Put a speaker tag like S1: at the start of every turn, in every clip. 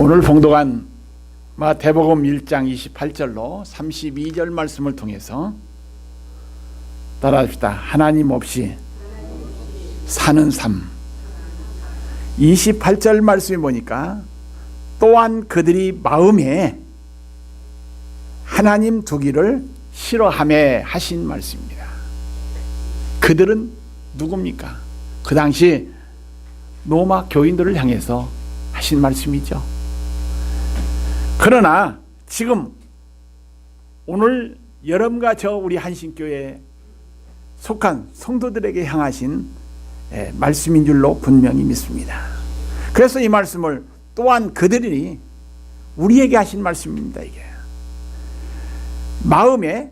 S1: 오늘 봉독한 마태복음 1장 28절로 32절 말씀을 통해서 따라합시다. 하나님 없이 사는 삶. 28절 말씀에 보니까 또한 그들이 마음에 하나님 두기를 싫어하며 하신 말씀입니다. 그들은 누굽니까? 그 당시 로마 교인들을 향해서 하신 말씀이죠. 그러나 지금 오늘 여러분과 저 우리 한신교회에 속한 성도들에게 향하신 말씀인 줄로 분명히 믿습니다. 그래서 이 말씀을 또한 그들이 우리에게 하신 말씀입니다. 이게 마음에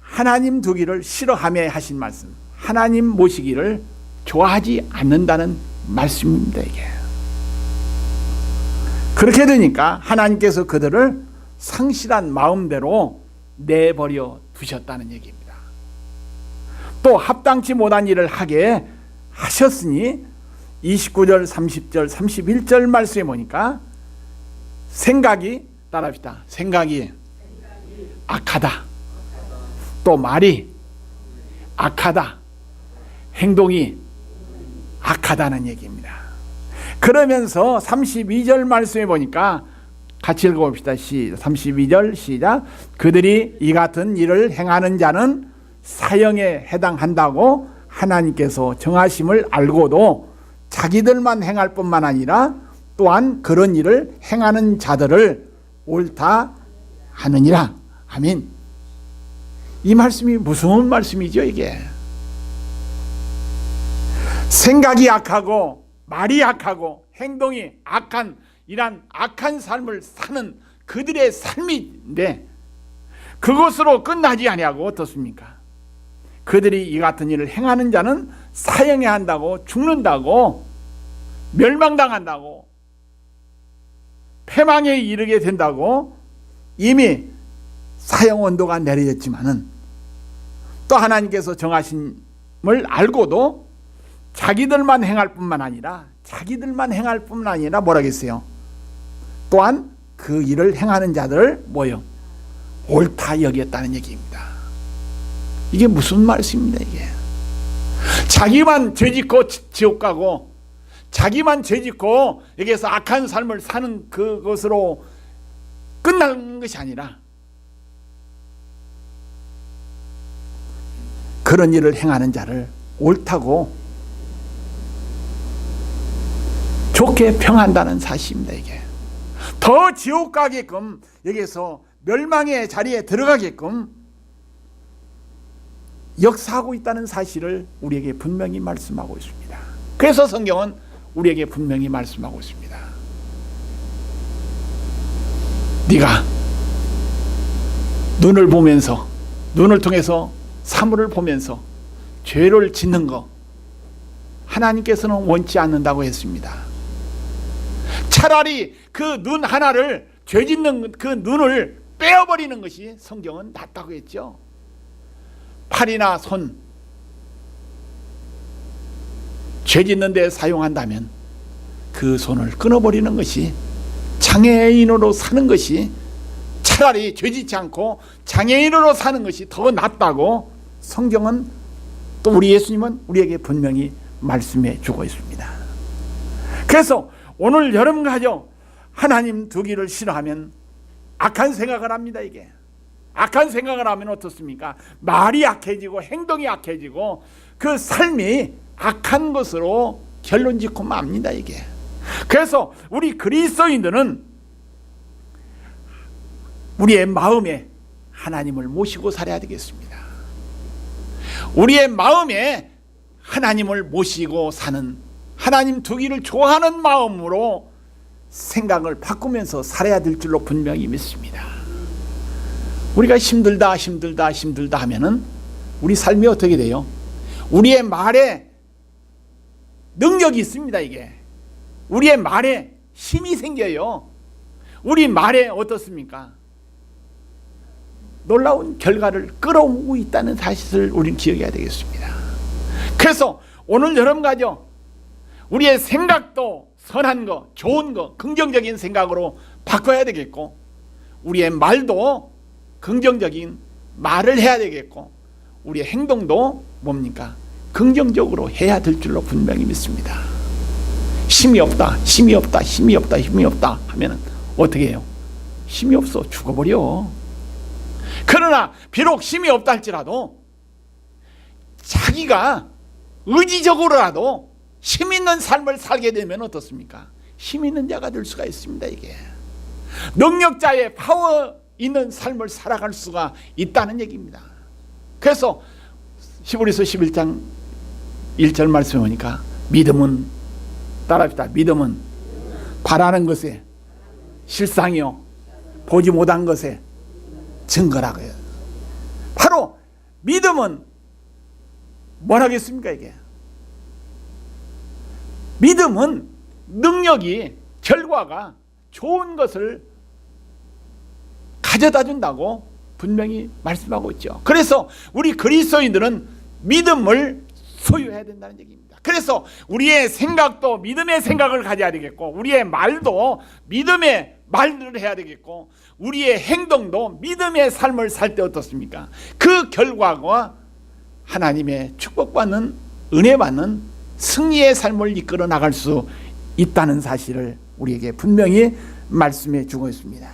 S1: 하나님 두기를 싫어하며 하신 말씀, 하나님 모시기를 좋아하지 않는다는 말씀입니다. 이게 그렇게 되니까 하나님께서 그들을 상실한 마음대로 내버려 두셨다는 얘기입니다. 또 합당치 못한 일을 하게 하셨으니 29절, 30절, 31절 말씀에 보니까 생각이 따라합시다. 생각이 악하다. 또 말이 악하다. 행동이 악하다는 얘기입니다. 그러면서 32절 말씀에 보니까 같이 읽어봅시다. 32절 시작. 그들이 이 같은 일을 행하는 자는 사형에 해당한다고 하나님께서 정하심을 알고도 자기들만 행할 뿐만 아니라 또한 그런 일을 행하는 자들을 옳다 하느니라. 아멘. 이 말씀이 무슨 말씀이죠? 이게 생각이 악하고 말이 악하고 행동이 악한 이란 악한 삶을 사는 그들의 삶인데 그것으로 끝나지 아니하고 어떻습니까? 그들이 이 같은 일을 행하는 자는 사형해야 한다고, 죽는다고, 멸망당한다고, 패망에 이르게 된다고 이미 사형 언도가 내려졌지만은 또 하나님께서 정하심을 알고도 자기들만 행할 뿐만 아니라 뭐라겠어요? 또한 그 일을 행하는 자들을 뭐요? 옳다 여겼다는 얘기입니다. 이게 무슨 말씀입니다? 이게 자기만 죄짓고 지옥 가고 자기만 죄짓고 여기에서 악한 삶을 사는 그것으로 끝나는 것이 아니라 그런 일을 행하는 자를 옳다고 좋게 평한다는 사실입니다. 이게 더 지옥 가게끔 여기에서 멸망의 자리에 들어가게끔 역사하고 있다는 사실을 우리에게 분명히 말씀하고 있습니다. 그래서 성경은 우리에게 분명히 말씀하고 있습니다. 네가 눈을 보면서, 눈을 통해서 사물을 보면서 죄를 짓는 거 하나님께서는 원치 않는다고 했습니다. 차라리 그 눈 하나를, 죄 짓는 그 눈을 빼어버리는 것이 성경은 낫다고 했죠. 팔이나 손, 죄 짓는 데 사용한다면 그 손을 끊어버리는 것이, 장애인으로 사는 것이, 차라리 죄 짓지 않고 장애인으로 사는 것이 더 낫다고 성경은, 또 우리 예수님은 우리에게 분명히 말씀해 주고 있습니다. 그래서 오늘 여러분 가족 하나님 두기를 싫어하면 악한 생각을 합니다. 이게 악한 생각을 하면 어떻습니까? 말이 악해지고 행동이 악해지고 그 삶이 악한 것으로 결론 짓고 맙니다. 이게 그래서 우리 그리스도인들은 우리의 마음에 하나님을 모시고 살아야 되겠습니다. 우리의 마음에 하나님을 모시고 사는, 하나님 두기를 좋아하는 마음으로 생각을 바꾸면서 살아야 될 줄로 분명히 믿습니다. 우리가 힘들다 하면은 우리 삶이 어떻게 돼요? 우리의 말에 능력이 있습니다. 이게 우리의 말에 힘이 생겨요. 우리 말에 어떻습니까? 놀라운 결과를 끌어오고 있다는 사실을 우리는 기억해야 되겠습니다. 그래서 오늘 여러분 가죠, 우리의 생각도 선한 거, 좋은 거, 긍정적인 생각으로 바꿔야 되겠고, 우리의 말도 긍정적인 말을 해야 되겠고, 우리의 행동도 뭡니까? 긍정적으로 해야 될 줄로 분명히 믿습니다. 힘이 없다, 힘이 없다, 힘이 없다, 힘이 없다 하면 어떻게 해요? 힘이 없어 죽어버려. 그러나 비록 힘이 없다 할지라도 자기가 의지적으로라도 힘 있는 삶을 살게 되면 어떻습니까? 힘 있는 자가 될 수가 있습니다. 이게 능력자의 파워 있는 삶을 살아갈 수가 있다는 얘기입니다. 그래서 히브리서 11장 1절 말씀에 보니까 믿음은, 따라합시다. 믿음은 바라는 것에 실상이요 보지 못한 것에 증거라고요. 바로 믿음은 뭘 하겠습니까? 이게 믿음은 능력이, 결과가 좋은 것을 가져다 준다고 분명히 말씀하고 있죠. 그래서 우리 그리스도인들은 믿음을 소유해야 된다는 얘기입니다. 그래서 우리의 생각도 믿음의 생각을 가져야 되겠고, 우리의 말도 믿음의 말을 해야 되겠고, 우리의 행동도 믿음의 삶을 살 때 어떻습니까? 그 결과가 하나님의 축복받는, 은혜받는 승리의 삶을 이끌어 나갈 수 있다는 사실을 우리에게 분명히 말씀해 주고 있습니다.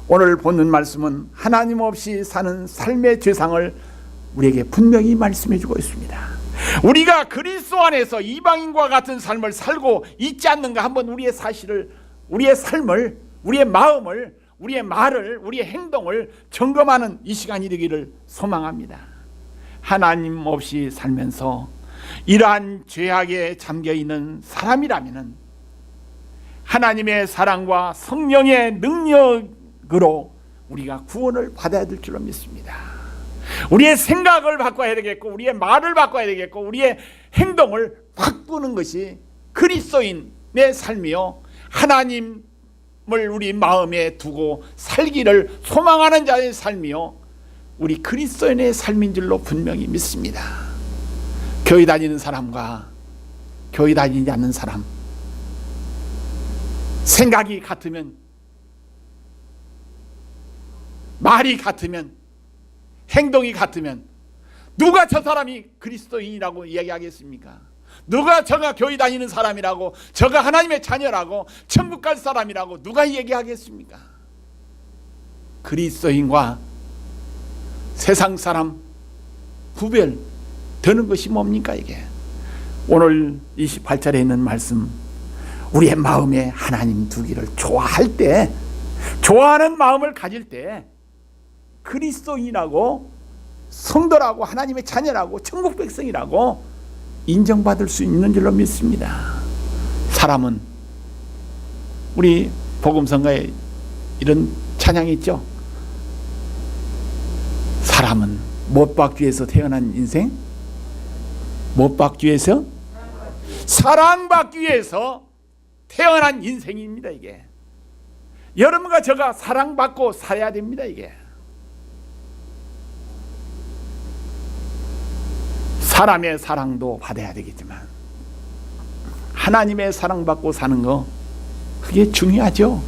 S1: 오늘 보는 말씀은 하나님 없이 사는 삶의 죄상을 우리에게 분명히 말씀해 주고 있습니다. 우리가 그리스도 안에서 이방인과 같은 삶을 살고 있지 않는가 한번 우리의 사실을, 우리의 삶을, 우리의 마음을, 우리의 말을, 우리의 행동을 점검하는 이 시간이 되기를 소망합니다. 하나님 없이 살면서 이러한 죄악에 잠겨있는 사람이라면 하나님의 사랑과 성령의 능력으로 우리가 구원을 받아야 될 줄로 믿습니다. 우리의 생각을 바꿔야 되겠고, 우리의 말을 바꿔야 되겠고, 우리의 행동을 바꾸는 것이 그리스도인의 삶이요, 하나님을 우리 마음에 두고 살기를 소망하는 자의 삶이요, 우리 그리스도인의 삶인 줄로 분명히 믿습니다. 교회 다니는 사람과 교회 다니지 않는 사람, 생각이 같으면, 말이 같으면, 행동이 같으면 누가 저 사람이 그리스도인이라고 이야기하겠습니까? 누가 저가 교회 다니는 사람이라고, 저가 하나님의 자녀라고, 천국 갈 사람이라고 누가 얘기하겠습니까? 그리스도인과 세상 사람 구별 되는 것이 뭡니까? 이게 오늘 28절에 있는 말씀, 우리의 마음에 하나님 두기를 좋아할 때, 좋아하는 마음을 가질 때 그리스도인이라고, 성도라고, 하나님의 자녀라고, 천국 백성이라고 인정받을 수 있는 줄로 믿습니다. 사람은, 우리 복음성가에 이런 찬양이 있죠. 사람은 못 받기 위해서 태어난 인생, 못 받기 위해서, 사랑받기 위해서 태어난 인생입니다. 이게 여러분과 저가 사랑받고 살아야 됩니다. 이게 사람의 사랑도 받아야 되겠지만 하나님의 사랑받고 사는 거, 그게 중요하죠.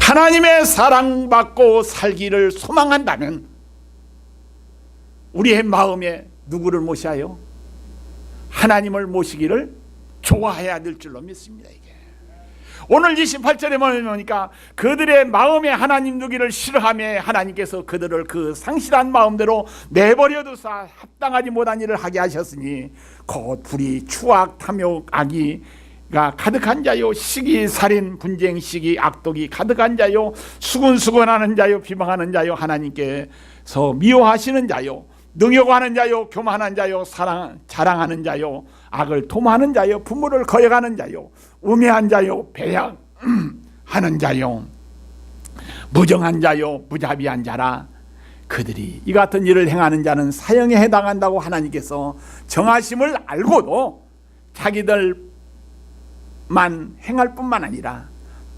S1: 하나님의 사랑받고 살기를 소망한다면 우리의 마음에 누구를 모셔요? 하나님을 모시기를 좋아해야 될 줄로 믿습니다. 이게 오늘 28절에 보니까 그들의 마음에 하나님 두기를 싫어하며 하나님께서 그들을 그 상실한 마음대로 내버려두사 합당하지 못한 일을 하게 하셨으니 곧 불의, 추악, 탐욕, 악의가 가득한 자요, 시기, 살인, 분쟁, 시기, 악독이 가득한 자요, 수군수군하는 자요, 비방하는 자요, 하나님께서 미워하시는 자요, 능욕하는 자요, 교만한 자요, 자랑하는 자요, 악을 도모하는 자요, 부모를 거역하는 자요, 우매한 자요, 배약하는 자요, 무정한 자요, 무자비한 자라. 그들이 이 같은 일을 행하는 자는 사형에 해당한다고 하나님께서 정하심을 알고도 자기들만 행할 뿐만 아니라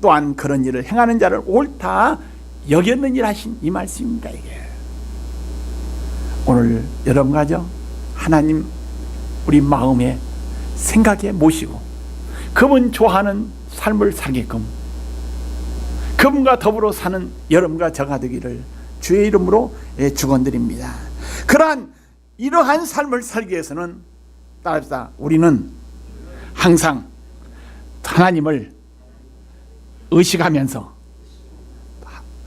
S1: 또한 그런 일을 행하는 자를 옳다 여겼느니라 하신 이 말씀입니다. 이게 오늘 여러분과 하나님 우리 마음에 생각에 모시고 그분 좋아하는 삶을 살게끔 그분과 더불어 사는 여러분과 저가 되기를 주의 이름으로 축원드립니다. 이러한 삶을 살기 위해서는 따라합시다. 우리는 항상 하나님을 의식하면서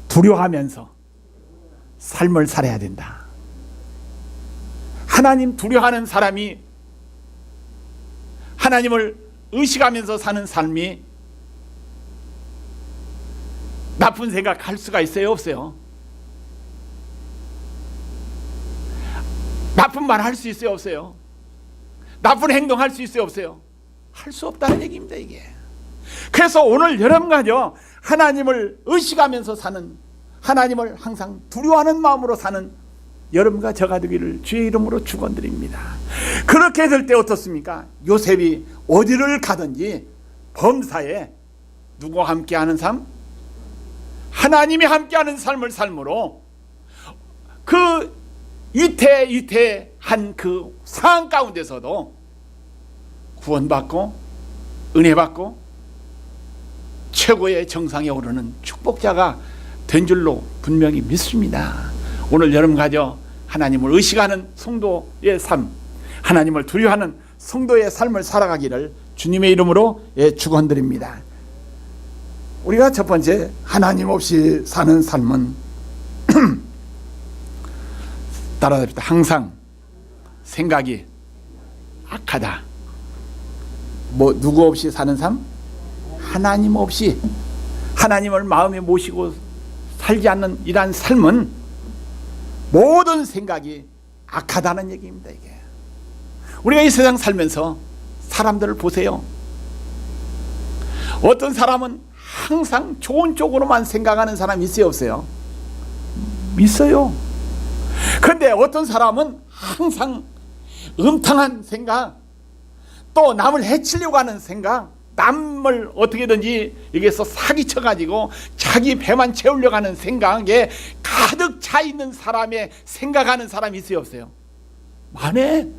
S1: 두려워하면서 삶을 살아야 된다. 하나님 두려워하는 사람이 하나님을 의식하면서 사는 삶이 나쁜 생각할 수가 있어요, 없어요? 나쁜 말 할 수 있어요, 없어요? 나쁜 행동 할 수 있어요, 없어요? 할 수 없다는 얘기입니다, 이게. 그래서 오늘 여러분과요, 하나님을 의식하면서 사는, 하나님을 항상 두려워하는 마음으로 사는 여러분과 저가 되기를 주의 이름으로 축원드립니다. 그렇게 될 때 어떻습니까? 요셉이 어디를 가든지 범사에 누구와 함께하는 삶? 하나님이 함께하는 삶을 삶으로 그 위태한 그 상황 가운데서도 구원받고 은혜받고 최고의 정상에 오르는 축복자가 된 줄로 분명히 믿습니다. 오늘 여러분 가져 하나님을 의식하는 성도의 삶, 하나님을 두려워하는 성도의 삶을 살아가기를 주님의 이름으로 축원드립니다. 우리가 첫 번째 하나님 없이 사는 삶은 따라합시다. 항상 생각이 악하다. 누구 없이 사는 삶? 하나님 없이 하나님을 마음에 모시고 살지 않는 이러한 삶은 모든 생각이 악하다는 얘기입니다. 이게 우리가 이 세상 살면서 사람들을 보세요. 어떤 사람은 항상 좋은 쪽으로만 생각하는 사람이 있어요, 없어요? 있어요. 그런데 어떤 사람은 항상 음탕한 생각, 또 남을 해치려고 하는 생각, 남을 어떻게든지 여기에서 사기쳐가지고 자기 배만 채우려고 하는 생각에 가득 차 있는 사람의 생각하는 사람이 있어요, 없어요? 많네.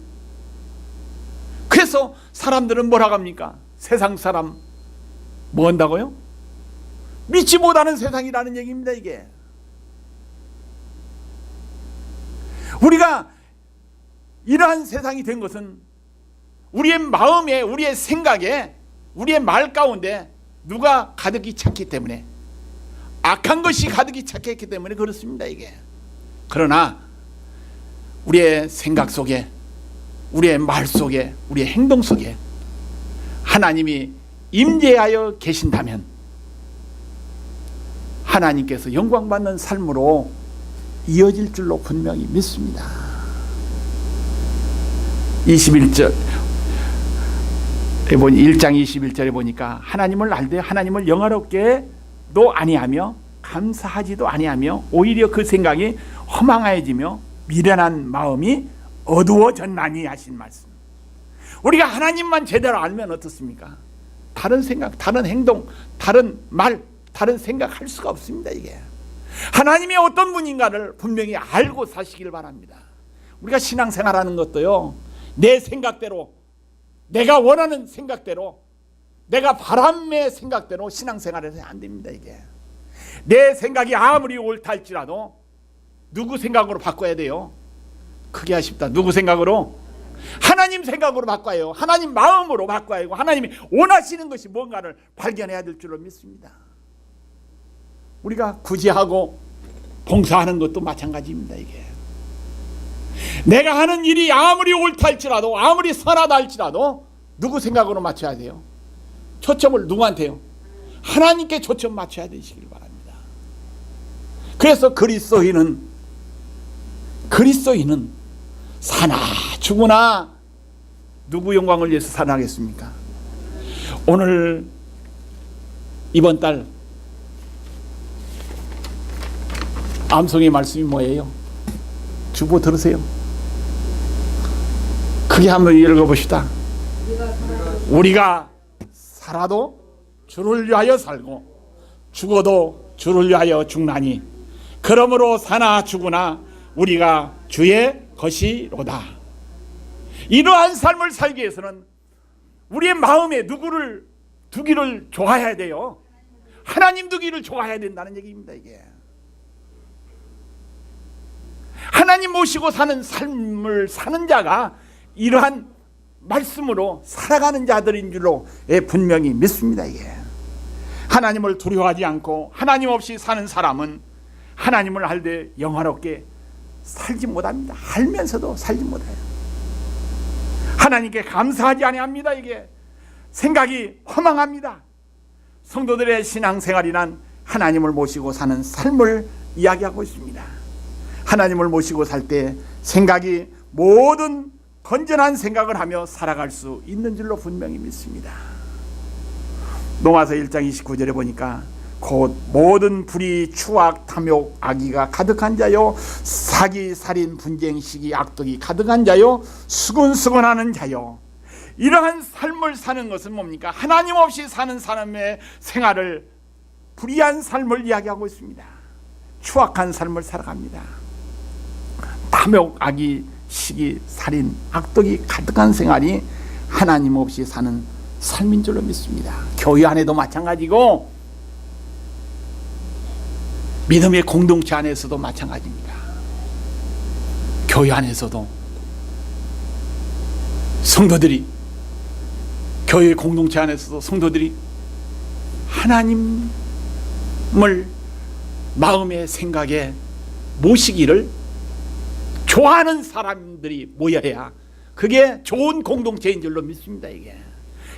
S1: 그래서 사람들은 뭐라고 합니까? 세상 사람 뭐 한다고요? 믿지 못하는 세상이라는 얘기입니다, 이게. 우리가 이러한 세상이 된 것은 우리의 마음에, 우리의 생각에, 우리의 말 가운데 누가 가득히 찼기 때문에, 악한 것이 가득히 찼기 때문에 그렇습니다, 이게. 그러나 우리의 생각 속에, 우리의 말 속에, 우리의 행동 속에 하나님이 임재하여 계신다면 하나님께서 영광받는 삶으로 이어질 줄로 분명히 믿습니다. 21절 1장 21절에 보니까 하나님을 알되 하나님을 영화롭게도 아니하며 감사하지도 아니하며 오히려 그 생각이 허망해지며 미련한 마음이 어두워졌나니 하신 말씀. 우리가 하나님만 제대로 알면 어떻습니까? 다른 생각, 다른 행동, 다른 말, 다른 생각 할 수가 없습니다, 이게. 하나님이 어떤 분인가를 분명히 알고 사시길 바랍니다. 우리가 신앙생활하는 것도요, 내 생각대로, 내가 원하는 생각대로, 내가 바람의 생각대로 신앙생활을 해서 안 됩니다, 이게. 내 생각이 아무리 옳다 할지라도 누구 생각으로 바꿔야 돼요? 크게 하십다. 누구 생각으로? 하나님 생각으로 바꿔야 해요. 하나님 마음으로 바꿔야 하고 하나님이 원하시는 것이 뭔가를 발견해야 될 줄로 믿습니다. 우리가 구제하고 봉사하는 것도 마찬가지입니다, 이게. 내가 하는 일이 아무리 옳다 할지라도, 아무리 선하다 할지라도 누구 생각으로 맞춰야 돼요? 초점을 누구한테요? 하나님께 초점 맞춰야 되시길 바랍니다. 그래서 그리스도인은 사나 죽으나 누구 영광을 위해서 살아가겠습니까? 오늘 이번 달 암송의 말씀이 뭐예요? 주보 들으세요. 크게 한번 읽어봅시다. 우리가 살아도 주를 위하여 살고 죽어도 주를 위하여 죽나니 그러므로 사나 죽으나 우리가 주의 것이로다. 이러한 삶을 살기 위해서는 우리의 마음에 누구를 두기를 좋아해야 돼요. 하나님 두기를 좋아해야 된다는 얘기입니다. 이게 하나님 모시고 사는 삶을 사는 자가 이러한 말씀으로 살아가는 자들인 줄로 분명히 믿습니다. 이게 하나님을 두려워하지 않고 하나님 없이 사는 사람은 하나님을 알되 영화롭게 살지 못합니다. 알면서도 살지 못해요. 하나님께 감사하지 아니합니다. 이게 생각이 허망합니다. 성도들의 신앙생활이란 하나님을 모시고 사는 삶을 이야기하고 있습니다. 하나님을 모시고 살 때 생각이 모든 건전한 생각을 하며 살아갈 수 있는 줄로 분명히 믿습니다. 로마서 1장 29절에 보니까 곧 모든 불의, 추악, 탐욕, 악의가 가득한 자요, 사기, 살인, 분쟁, 시기, 악독이 가득한 자요, 수근수근하는 자요. 이러한 삶을 사는 것은 뭡니까? 하나님 없이 사는 사람의 생활을, 불의한 삶을 이야기하고 있습니다. 추악한 삶을 살아갑니다. 탐욕, 악의, 시기, 살인, 악독이 가득한 생활이 하나님 없이 사는 삶인 줄로 믿습니다. 교회 안에도 마찬가지고 믿음의 공동체 안에서도 마찬가지입니다. 교회 안에서도 성도들이, 교회 공동체 안에서도 성도들이 하나님을 마음의 생각에 모시기를 좋아하는 사람들이 모여야 그게 좋은 공동체인 줄로 믿습니다. 이게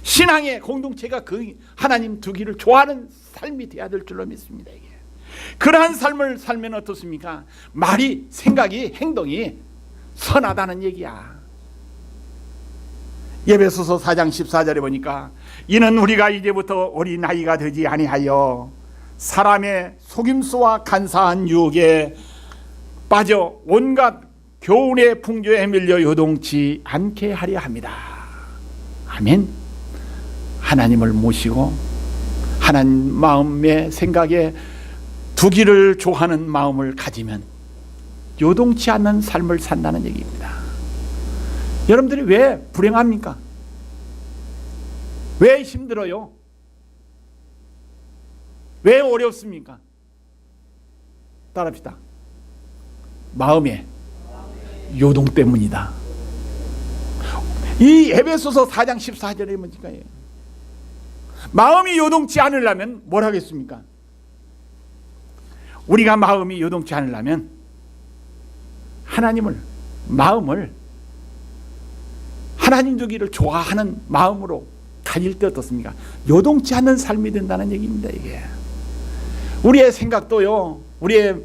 S1: 신앙의 공동체가 그 하나님 두기를 좋아하는 삶이 되어야 될 줄로 믿습니다. 이게 그러한 삶을 살면 어떻습니까? 말이, 생각이, 행동이 선하다는 얘기야. 에베소서 4장 14절에 보니까 이는 우리가 이제부터 어린 아이가 되지 아니하여 사람의 속임수와 간사한 유혹에 빠져 온갖 교훈의 풍조에 밀려 요동치 않게 하려 합니다. 아멘. 하나님을 모시고 하나님 마음의 생각에 두기를 좋아하는 마음을 가지면 요동치 않는 삶을 산다는 얘기입니다. 여러분들이 왜 불행합니까? 왜 힘들어요? 왜 어렵습니까? 따라합시다. 마음의 요동 때문이다. 이 에베소서 4장 14절에 뭡니까? 마음이 요동치 않으려면 뭘 하겠습니까? 우리가 마음이 요동치 않으려면 하나님을, 마음을 하나님 두기를 좋아하는 마음으로 가질 때 어떻습니까? 요동치 않는 삶이 된다는 얘기입니다. 이게 우리의 생각도요, 우리의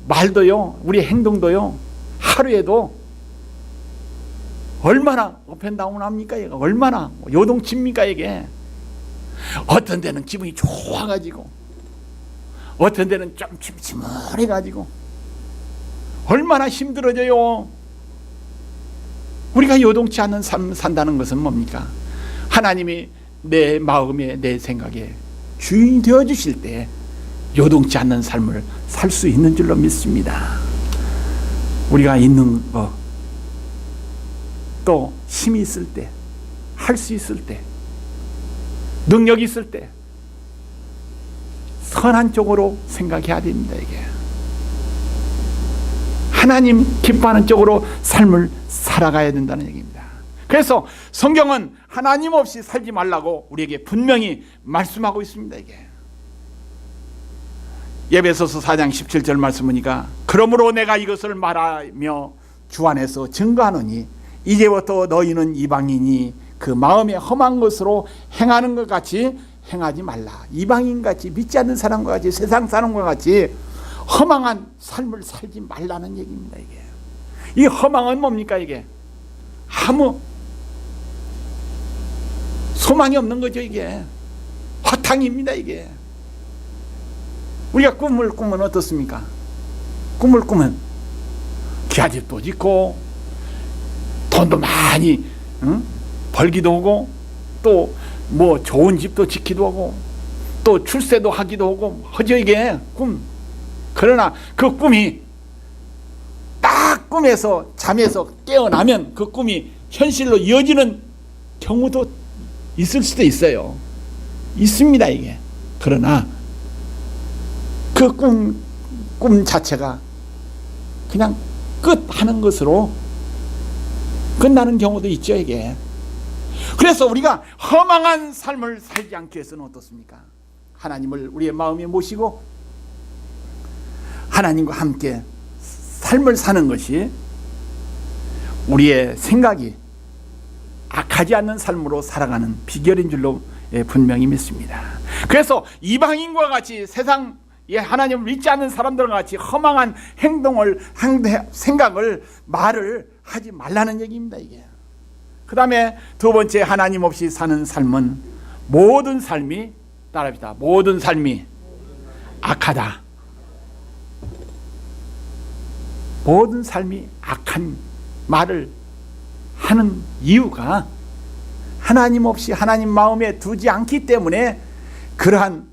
S1: 말도요, 우리의 행동도요, 하루에도 얼마나 업앤다운 합니까? 이게 얼마나 요동칩니까? 이게 어떤 데는 기분이 좋아가지고 어떤 데는 좀 침침해가지고 얼마나 힘들어져요. 우리가 요동치 않는 삶 산다는 것은 뭡니까? 하나님이 내 마음에, 내 생각에 주인이 되어주실 때 요동치 않는 삶을 살 수 있는 줄로 믿습니다. 우리가 있는 거, 또 힘이 있을 때, 할 수 있을 때, 능력이 있을 때 선한 쪽으로 생각해야 됩니다. 이게 하나님 기뻐하는 쪽으로 삶을 살아가야 된다는 얘기입니다. 그래서 성경은 하나님 없이 살지 말라고 우리에게 분명히 말씀하고 있습니다. 이게 에베소서 4장 17절 말씀 보니까 그러므로 내가 이것을 말하며 주 안에서 증거하노니 이제부터 너희는 이방인이 그 마음에 험한 것으로 행하는 것 같이 행하지 말라. 이방인같이, 믿지 않는 사람과 같이, 세상 사람과 같이 허망한 삶을 살지 말라는 얘기입니다. 이게 이 허망은 뭡니까? 이게 아무 소망이 없는 거죠. 이게 허탕입니다. 이게 우리가 꿈을 꾸면 어떻습니까? 꿈을 꾸면 기아집도 짓고 돈도 많이 벌기도 하고 또 뭐 좋은 집도 짓기도 하고 또 출세도 하기도 하고 하죠. 이게 꿈. 그러나 그 꿈이 딱 꿈에서 잠에서 깨어나면 그 꿈이 현실로 이어지는 경우도 있을 수도 있어요. 있습니다, 이게. 그러나 그 꿈 자체가 그냥 끝 하는 것으로 끝나는 경우도 있죠, 이게. 그래서 우리가 허망한 삶을 살지 않기 위해서는 어떻습니까? 하나님을 우리의 마음에 모시고 하나님과 함께 삶을 사는 것이 우리의 생각이 악하지 않는 삶으로 살아가는 비결인 줄로 분명히 믿습니다. 그래서 이방인과 같이 세상에 하나님을 믿지 않는 사람들과 같이 허망한 행동을, 생각을, 말을 하지 말라는 얘기입니다, 이게. 그 다음에 두 번째, 하나님 없이 사는 삶은 모든 삶이, 따라합시다, 모든 삶이 악하다. 모든 삶이 악한 말을 하는 이유가 하나님 없이 하나님 마음에 두지 않기 때문에 그러한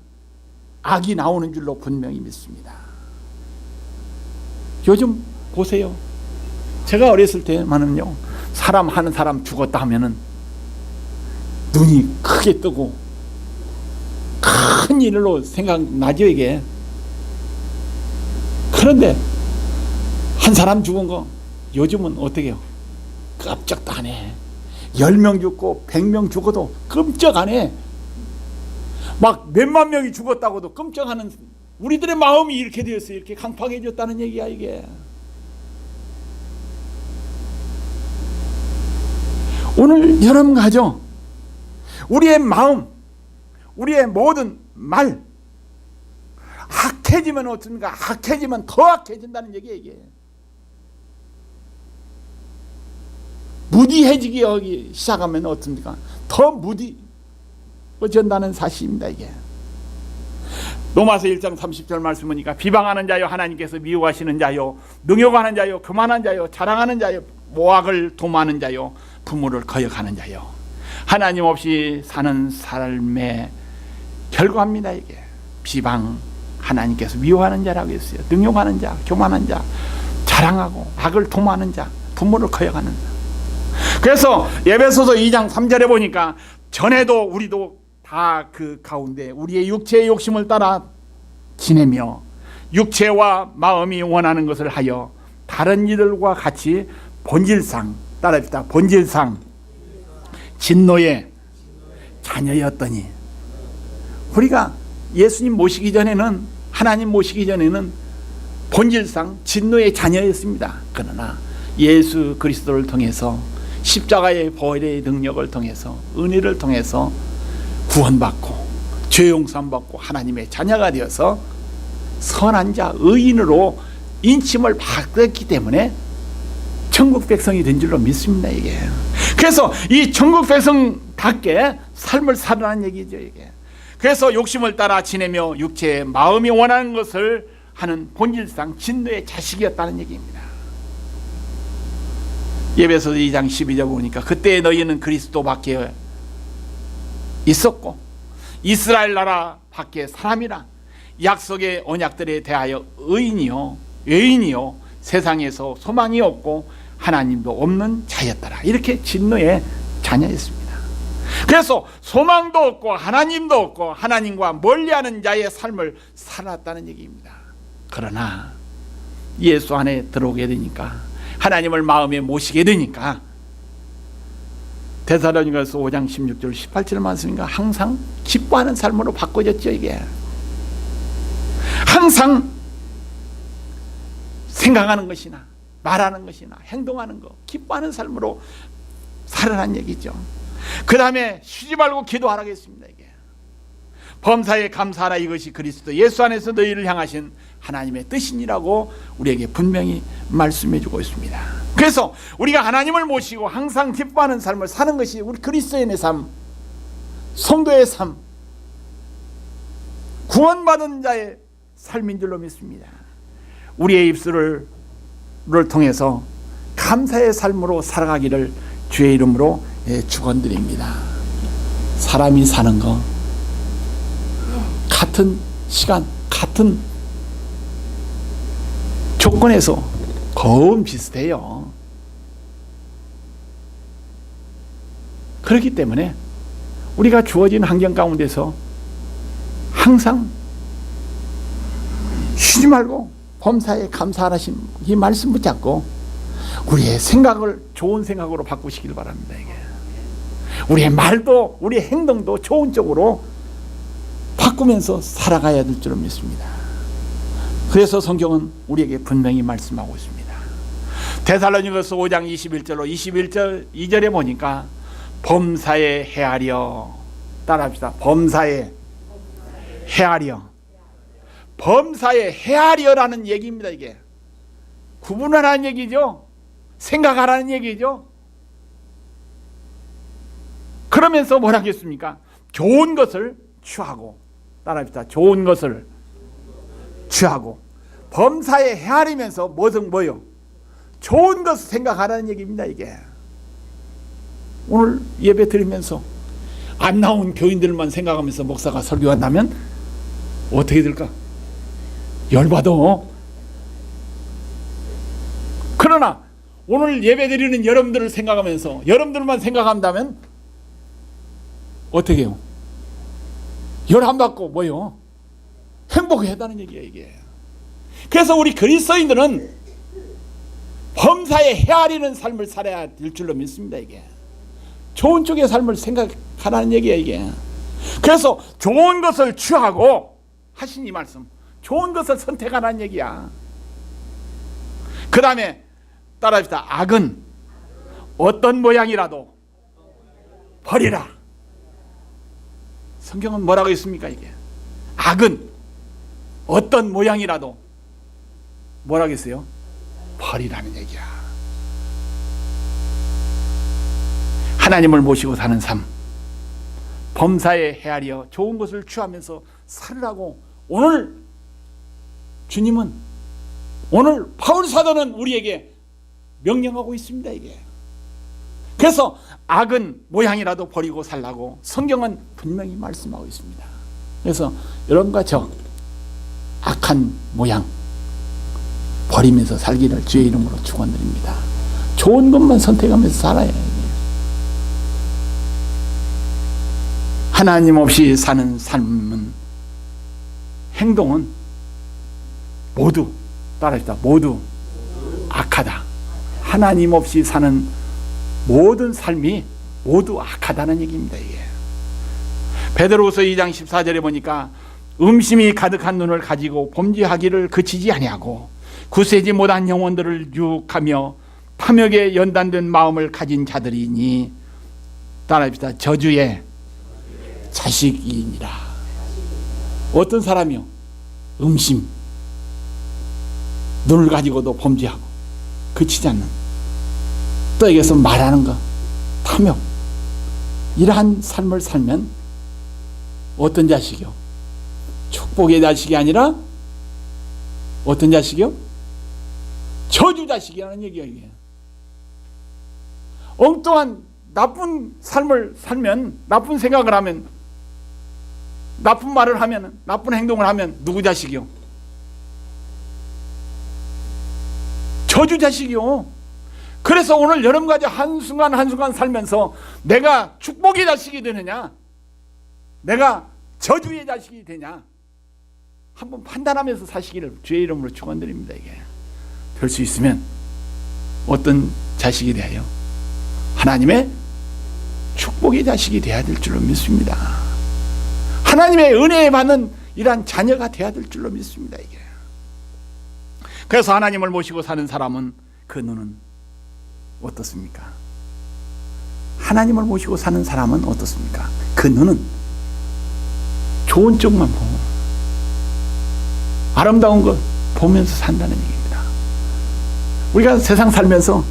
S1: 악이 나오는 줄로 분명히 믿습니다. 요즘 보세요. 제가 어렸을 때만은요, 하는 사람 죽었다 하면은 눈이 크게 뜨고 큰 일로 생각나죠, 이게. 그런데 한 사람 죽은 거 요즘은 어떻게 해요? 깜짝도 안 해. 10명 죽고 100명 죽어도 끔찍 안 해. 막 몇만 명이 죽었다고도 끔찍하는, 우리들의 마음이 이렇게 되어서 이렇게 강팍해졌다는 얘기야, 이게. 오늘 여러분 가정, 우리의 마음, 우리의 모든 말 악해지면 어떻습니까? 악해지면 더 악해진다는 얘기예요, 이게. 무디해지기 시작하면 어떻습니까? 더 무디해진다는 사실입니다, 이게. 로마서 1장 30절 말씀 보니까 비방하는 자요, 하나님께서 미워하시는 자요, 능욕하는 자요, 교만한 자요, 자랑하는 자요, 모학을 도모하는 자요, 부모를 거역하는 자요. 하나님 없이 사는 삶의 결과입니다, 이게. 비방, 하나님께서 미워하는 자라고 했어요. 능욕하는 자, 교만한 자, 자랑하고 악을 도모하는 자, 부모를 거역하는 자. 그래서 에베소서 2장 3절에 보니까 전에도 우리도 다 그 가운데 우리의 육체의 욕심을 따라 지내며 육체와 마음이 원하는 것을 하여 다른 이들과 같이 본질상, 따라합시다, 본질상 진노의 자녀였더니, 우리가 예수님 모시기 전에는, 하나님 모시기 전에는 본질상 진노의 자녀였습니다. 그러나 예수 그리스도를 통해서 십자가의 보혈의 능력을 통해서, 은혜를 통해서 구원받고 죄 용서받고 하나님의 자녀가 되어서 선한 자, 의인으로 인침을 받았기 때문에 천국 백성이 된 줄로 믿습니다, 이게. 그래서 이 천국 백성답게 삶을 살아라는 얘기죠, 이게. 그래서 욕심을 따라 지내며 육체의 마음이 원하는 것을 하는 본질상 진노의 자식이었다는 얘기입니다. 에베소서 2장 12절 보니까 그때 너희는 그리스도 밖에 있었고 이스라엘 나라 밖에 사람이라 약속의 언약들에 대하여 의인이요 외인이요 세상에서 소망이 없고 하나님도 없는 자였더라. 이렇게 진노의 자녀였습니다. 그래서 소망도 없고 하나님도 없고 하나님과 멀리하는 자의 삶을 살았다는 얘기입니다. 그러나 예수 안에 들어오게 되니까, 하나님을 마음에 모시게 되니까, 데살로니가서 5장 16절 18절 말씀인가, 항상 기뻐하는 삶으로 바꿔졌죠, 이게. 항상 생각하는 것이나 말하는 것이나 행동하는 것, 기뻐하는 삶으로 살아난 얘기죠. 그 다음에 쉬지 말고 기도하라고 했습니다, 이게. 범사에 감사하라, 이것이 그리스도 예수 안에서 너희를 향하신 하나님의 뜻이니라고 우리에게 분명히 말씀해 주고 있습니다. 그래서 우리가 하나님을 모시고 항상 기뻐하는 삶을 사는 것이 우리 그리스도인의 삶, 성도의 삶, 구원받은 자의 삶인 줄로 믿습니다. 우리의 입술을 통해서 감사의 삶으로 살아가기를 주의 이름으로 축원드립니다. 사람이 사는 거 같은 시간, 같은 조건에서 거의 비슷해요. 그렇기 때문에 우리가 주어진 환경 가운데서 항상 쉬지 말고 범사에 감사하신 이 말씀 붙잡고 우리의 생각을 좋은 생각으로 바꾸시길 바랍니다. 이게 우리의 말도 우리의 행동도 좋은 쪽으로 바꾸면서 살아가야 될 줄을 믿습니다. 그래서 성경은 우리에게 분명히 말씀하고 있습니다. 데살로니가서 5장 21절로 21절 2절에 보니까 범사에 헤아려, 따라합시다. 범사에 헤아려. 범사에 헤아려라는 얘기입니다. 이게 구분하라는 얘기죠. 생각하라는 얘기죠. 그러면서 뭐라 하겠습니까? 좋은 것을 취하고, 따라합시다. 좋은 것을 취하고. 범사에 헤아리면서 뭐요? 좋은 것을 생각하라는 얘기입니다. 이게 오늘 예배 드리면서 안 나온 교인들만 생각하면서 목사가 설교한다면 어떻게 될까? 열받아. 그러나 오늘 예배 드리는 여러분들을 생각하면서 여러분들만 생각한다면 어떻게 해요? 열 안 받고 뭐요? 행복하다는 얘기예요. 이게 그래서 우리 그리스도인들은 범사에 헤아리는 삶을 살아야 될 줄로 믿습니다. 이게 좋은 쪽의 삶을 생각하라는 얘기예요. 이게 그래서 좋은 것을 취하고 하신 이 말씀, 좋은 것을 선택하라는 얘기야. 그 다음에 따라합시다. 악은 어떤 모양이라도 버리라. 성경은 뭐라고 했습니까? 이게 악은 어떤 모양이라도 뭐라고 했어요? 버리라는 얘기야. 하나님을 모시고 사는 삶, 범사에 헤아려 좋은 것을 취하면서 살으라고 오늘 주님은, 오늘 바울 사도는 우리에게 명령하고 있습니다. 이게 그래서 악은 모양이라도 버리고 살라고 성경은 분명히 말씀하고 있습니다. 그래서 여러분과 저 악한 모양 버리면서 살기를 주의 이름으로 축원드립니다. 좋은 것만 선택하면서 살아야 해요. 하나님 없이 사는 삶은, 행동은 모두, 따라합시다. 모두 악하다. 하나님 없이 사는 모든 삶이 모두 악하다는 얘기입니다. 이게 베드로후서 2장 14절에 보니까 음심이 가득한 눈을 가지고 범죄하기를 그치지 아니하고 굳세지 못한 영혼들을 유혹하며 탐욕에 연단된 마음을 가진 자들이니, 따라합시다. 저주의 자식이니라. 어떤 사람이요? 음심, 눈을 가지고도 범죄하고 그치지 않는, 또 여기서 말하는 거, 탐욕, 이러한 삶을 살면 어떤 자식이요? 축복의 자식이 아니라 어떤 자식이요? 저주 자식이라는 얘기예요. 이게 엉뚱한 나쁜 삶을 살면, 나쁜 생각을 하면, 나쁜 말을 하면, 나쁜 행동을 하면 누구 자식이요? 저주 자식이요. 그래서 오늘 여러분과 한순간 한순간 살면서 내가 축복의 자식이 되느냐, 내가 저주의 자식이 되냐, 한번 판단하면서 사시기를 주의 이름으로 축원드립니다. 이게 될 수 있으면 어떤 자식이 되어요? 하나님의 축복의 자식이 되어야 될 줄로 믿습니다. 하나님의 은혜에 받는 이러한 자녀가 되어야 될 줄로 믿습니다. 이게 그래서 하나님을 모시고 사는 사람은 그 눈은 어떻습니까? 하나님을 모시고 사는 사람은 어떻습니까? 그 눈은 좋은 쪽만 보고 아름다운 것 보면서 산다는 얘기입니다. 우리가 세상 살면서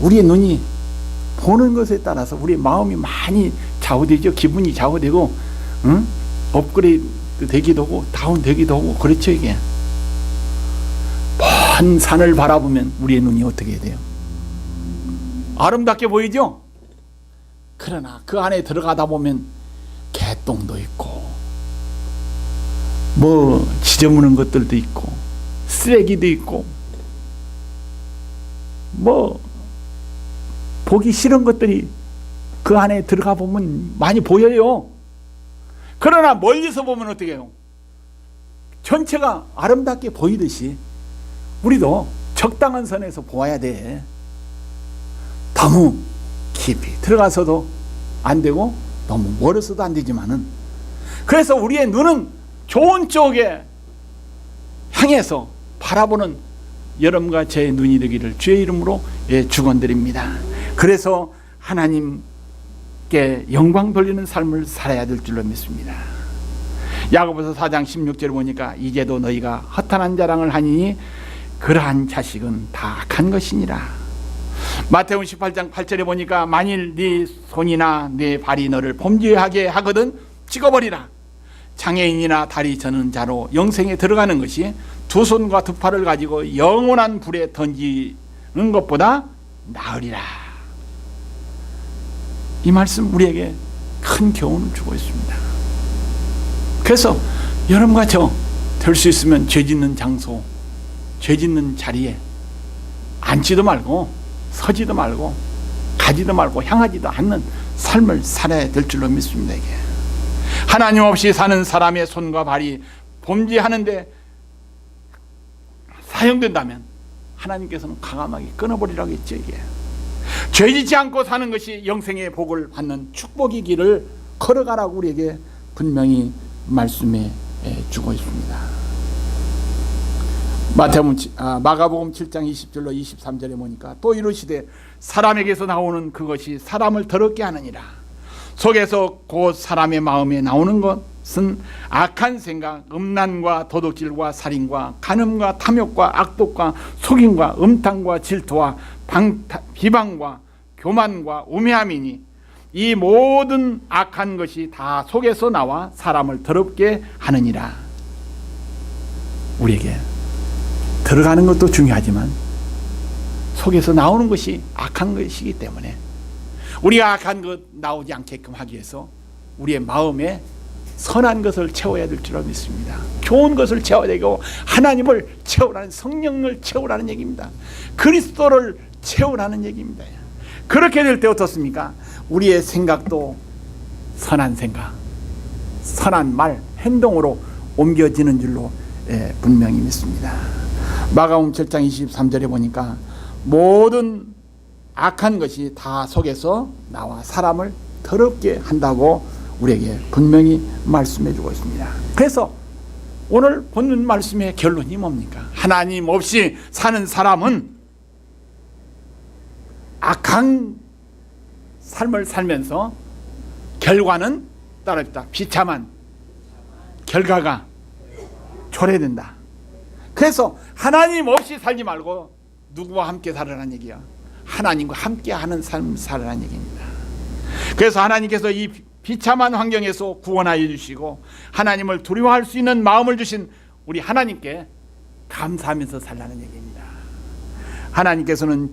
S1: 우리의 눈이 보는 것에 따라서 우리의 마음이 많이 좌우되죠. 기분이 좌우되고, 업그레이드 되기도 하고 다운되기도 하고 그렇죠. 이게 먼 산을 바라보면 우리의 눈이 어떻게 돼요? 아름답게 보이죠? 그러나 그 안에 들어가다 보면 개똥도 있고 뭐 지저분한 것들도 있고 쓰레기도 있고 뭐 보기 싫은 것들이 그 안에 들어가 보면 많이 보여요. 그러나 멀리서 보면 어떻게 해요? 전체가 아름답게 보이듯이 우리도 적당한 선에서 보아야 돼. 너무 깊이 들어가서도 안 되고 너무 멀어서도 안 되지만은, 그래서 우리의 눈은 좋은 쪽에 향해서 바라보는 여러분과 제 눈이 되기를 주의 이름으로 축원드립니다. 그래서 하나님께 영광 돌리는 삶을 살아야 될 줄로 믿습니다. 야고보서 4장 16절을 보니까 이제도 너희가 허탄한 자랑을 하니 그러한 자식은 다 악한 것이니라. 마태복음 18장 8절에 보니까 만일 네 손이나 네 발이 너를 범죄하게 하거든 찍어버리라. 장애인이나 다리 저는 자로 영생에 들어가는 것이 두 손과 두 팔을 가지고 영원한 불에 던지는 것보다 나으리라. 이 말씀 우리에게 큰 교훈을 주고 있습니다. 그래서 여러분과 저 될 수 있으면 죄 짓는 장소, 죄 짓는 자리에 앉지도 말고 서지도 말고 가지도 말고 향하지도 않는 삶을 살아야 될 줄로 믿습니다. 이게 하나님 없이 사는 사람의 손과 발이 범죄하는데 사용된다면 하나님께서는 과감하게 끊어버리라고 했죠. 이게 죄 짓지 않고 사는 것이 영생의 복을 받는 축복이기를 걸어가라고 우리에게 분명히 말씀해 주고 있습니다. 마가복음 7장 20절로 23절에 보니까 또 이르시되 사람에게서 나오는 그것이 사람을 더럽게 하느니라. 속에서 곧 사람의 마음에 나오는 것은 악한 생각, 음란과 도둑질과 살인과 간음과 탐욕과 악독과 속임과 음탕과 질투와 비방과 교만과 우매함이니 이 모든 악한 것이 다 속에서 나와 사람을 더럽게 하느니라. 우리에게 들어가는 것도 중요하지만 속에서 나오는 것이 악한 것이기 때문에 우리가 악한 것 나오지 않게끔 하기 위해서 우리의 마음에 선한 것을 채워야 될 줄 믿습니다. 좋은 것을 채워야 되고 하나님을 채우라는, 성령을 채우라는 얘기입니다. 그리스도를 채우라는 얘기입니다. 그렇게 될 때 어떻습니까? 우리의 생각도 선한 생각, 선한 말, 행동으로 옮겨지는 줄로 분명히 믿습니다. 마가복음 7장 23절에 보니까 모든 악한 것이 다 속에서 나와 사람을 더럽게 한다고 우리에게 분명히 말씀해 주고 있습니다. 그래서 오늘 보는 말씀의 결론이 뭡니까? 하나님 없이 사는 사람은 악한 삶을 살면서 결과는 따릅니다. 비참한 결과가 초래된다. 그래서 하나님 없이 살지 말고 누구와 함께 살으라는 얘기야. 하나님과 함께 하는 삶을 살으라는 얘기입니다. 그래서 하나님께서 이 비참한 환경에서 구원하여 주시고 하나님을 두려워할 수 있는 마음을 주신 우리 하나님께 감사하면서 살라는 얘기입니다. 하나님께서는